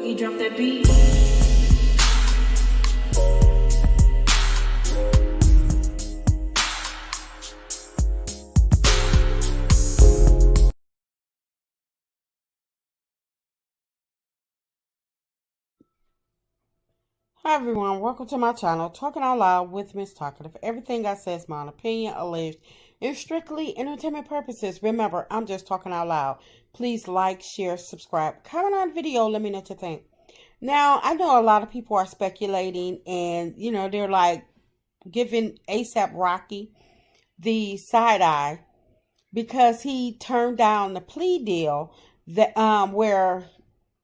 Boogie, drop that beat. Hi everyone, welcome to my channel, Talking Out Loud with Miss Talkative. Everything I say is my own opinion, alleged, and strictly entertainment purposes. Remember, I'm just talking out loud. Please like, share, subscribe, comment on the video, let me know what you think. Now, I know a lot of people are speculating and, they're like giving ASAP Rocky the side eye because he turned down the plea deal that where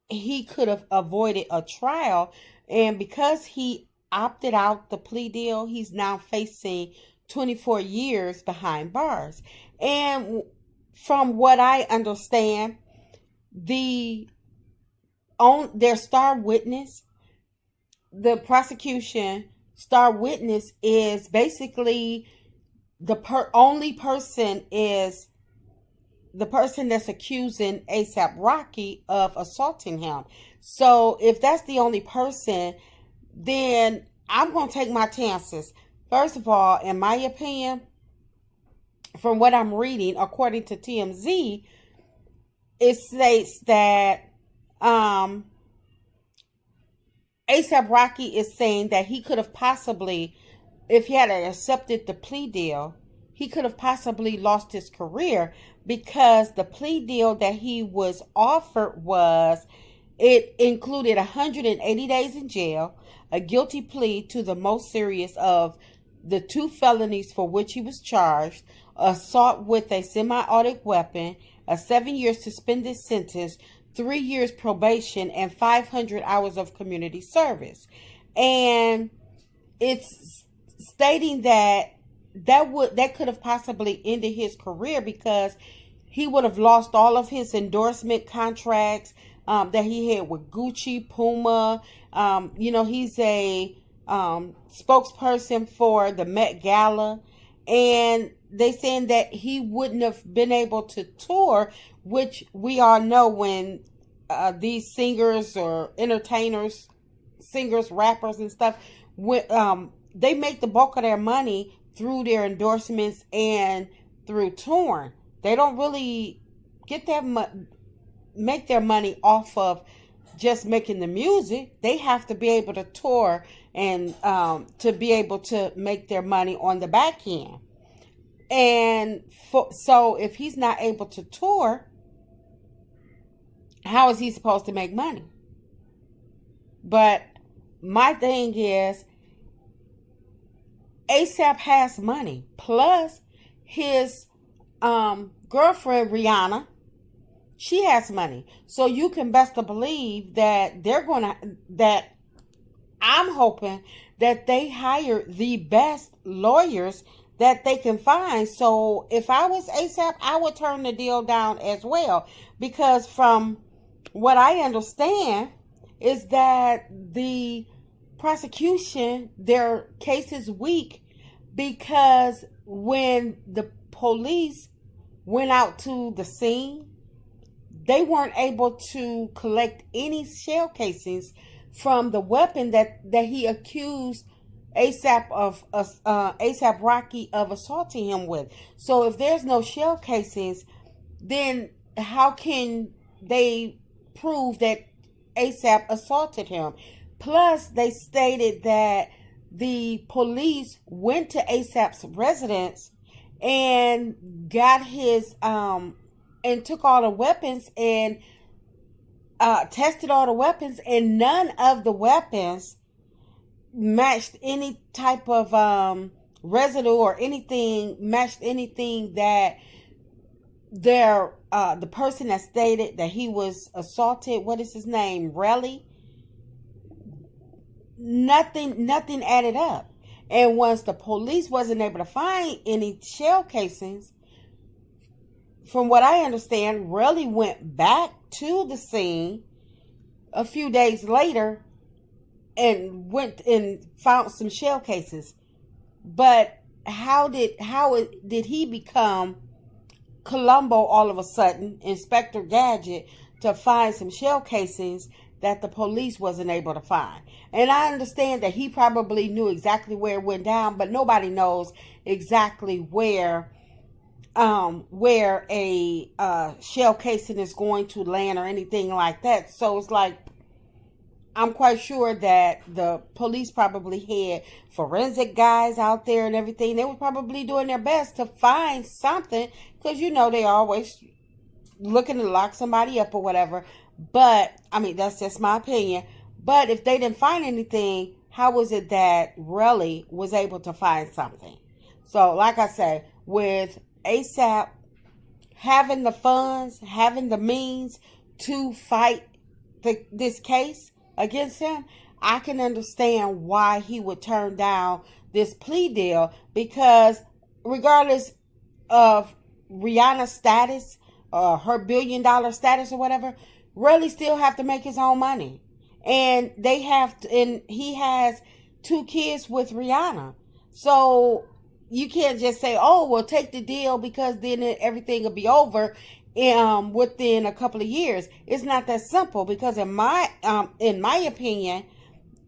he could have avoided a trial, and because he opted out the plea deal, he's now facing 24 years behind bars. And from what I understand, their star witness, the prosecution star witness, is basically only person is the person that's accusing ASAP Rocky of assaulting him. So if that's the only person, then I'm going to take my chances. First of all, in my opinion, from what I'm reading, according to TMZ, it states that ASAP Rocky is saying that he could have possibly, if he had accepted the plea deal, he could have possibly lost his career, because the plea deal that he was offered it included 180 days in jail, a guilty plea to the most serious of the 2 felonies for which he was charged, assault with a semi-automatic weapon, a 7-year suspended sentence, 3 years probation, and 500 hours of community service. And it's stating that could have possibly ended his career, because he would have lost all of his endorsement contracts that he had with Gucci, Puma. He's a spokesperson for the Met Gala, and they saying that he wouldn't have been able to tour, which we all know when these singers or entertainers, singers, rappers, and stuff, they make the bulk of their money through their endorsements and through touring. They don't really make their money off of just making the music. They have to be able to tour and to be able to make their money on the back end. And so if he's not able to tour, how is he supposed to make money? But my thing is, ASAP has money. Plus, his girlfriend, Rihanna, she has money. So you can best believe that I'm hoping that they hire the best lawyers that they can find. So if I was ASAP, I would turn the deal down as well. Because from what I understand is that the prosecution, their case is weak, because when the police went out to the scene, they weren't able to collect any shell casings from the weapon that he accused ASAP Rocky of assaulting him with. So if there's no shell casings, then how can they prove that ASAP assaulted him? Plus, they stated that the police went to ASAP's residence and got his and took all the weapons and tested all the weapons, and none of the weapons matched any type of residue or anything, matched anything that the person that stated that he was assaulted, what is his name, Relly, nothing added up. And once the police wasn't able to find any shell casings, from what I understand, Relly went back to the scene a few days later and went and found some shell cases. But how did he become Columbo all of a sudden, Inspector Gadget, to find some shell casings that the police wasn't able to find. And I understand that he probably knew exactly where it went down, but nobody knows exactly where a shell casing is going to land or anything like that. So it's like, I'm quite sure that the police probably had forensic guys out there and everything. They were probably doing their best to find something, because they always looking to lock somebody up or whatever. But I mean, that's just my opinion. But if they didn't find anything, how was it that Relly was able to find something? So like I say, with ASAP having the funds, having the means to fight this case against him, I can understand why he would turn down this plea deal, because regardless of Rihanna's status, her $1 billion status or whatever, Relly still have to make his own money. And and he has 2 kids with Rihanna. So you can't just say, oh, well, take the deal because then everything will be over within a couple of years. It's not that simple, because in my opinion,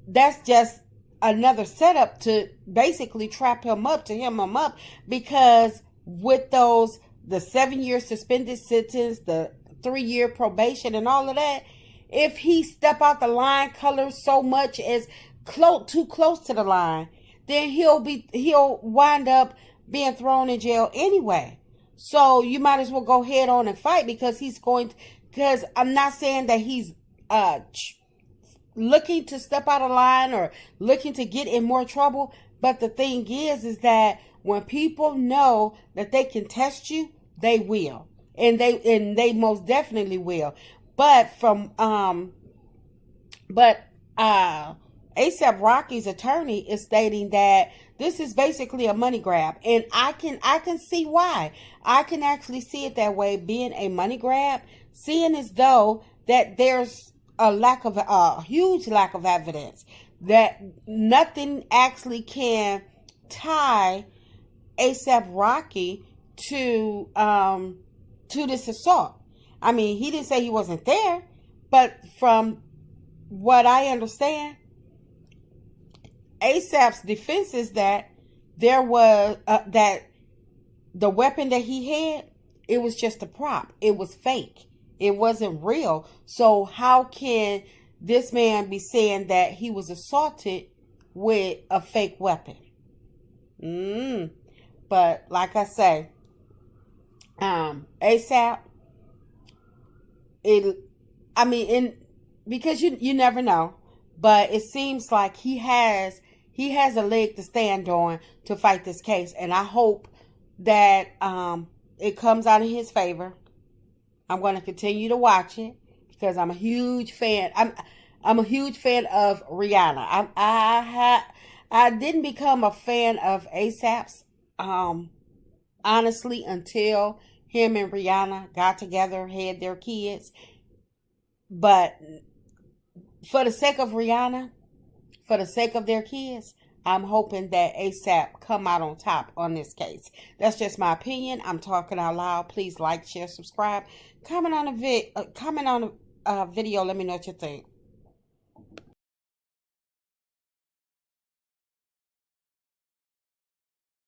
that's just another setup to basically trap him up, to hem him up, because with the 7-year suspended sentence, the 3-year probation and all of that, if he step out the line color so much as too close to the line, then he'll wind up being thrown in jail anyway. So you might as well go head on and fight, because because I'm not saying that he's looking to step out of line or looking to get in more trouble. But the thing is that when people know that they can test you, they will. And they most definitely will. But ASAP Rocky's attorney is stating that this is basically a money grab, and I can see why. I can actually see it that way, being a money grab, seeing as though that there's a huge lack of evidence, that nothing actually can tie ASAP Rocky to this assault. I mean, he didn't say he wasn't there, but from what I understand, ASAP's defense is that there was that the weapon that he had, it was just a prop. It was fake. It wasn't real. So how can this man be saying that he was assaulted with a fake weapon? But like I say, ASAP, because you never know, but it seems like he has a leg to stand on to fight this case, and I hope that it comes out in his favor. I'm going to continue to watch it because I'm a huge fan. I'm a huge fan of Rihanna. I didn't become a fan of ASAP's honestly until him and Rihanna got together, had their kids. But for the sake of Rihanna, for the sake of their kids, I'm hoping that ASAP come out on top on this case. That's just my opinion. I'm talking out loud. Please like, share, subscribe. Comment on a video. Let me know what you think.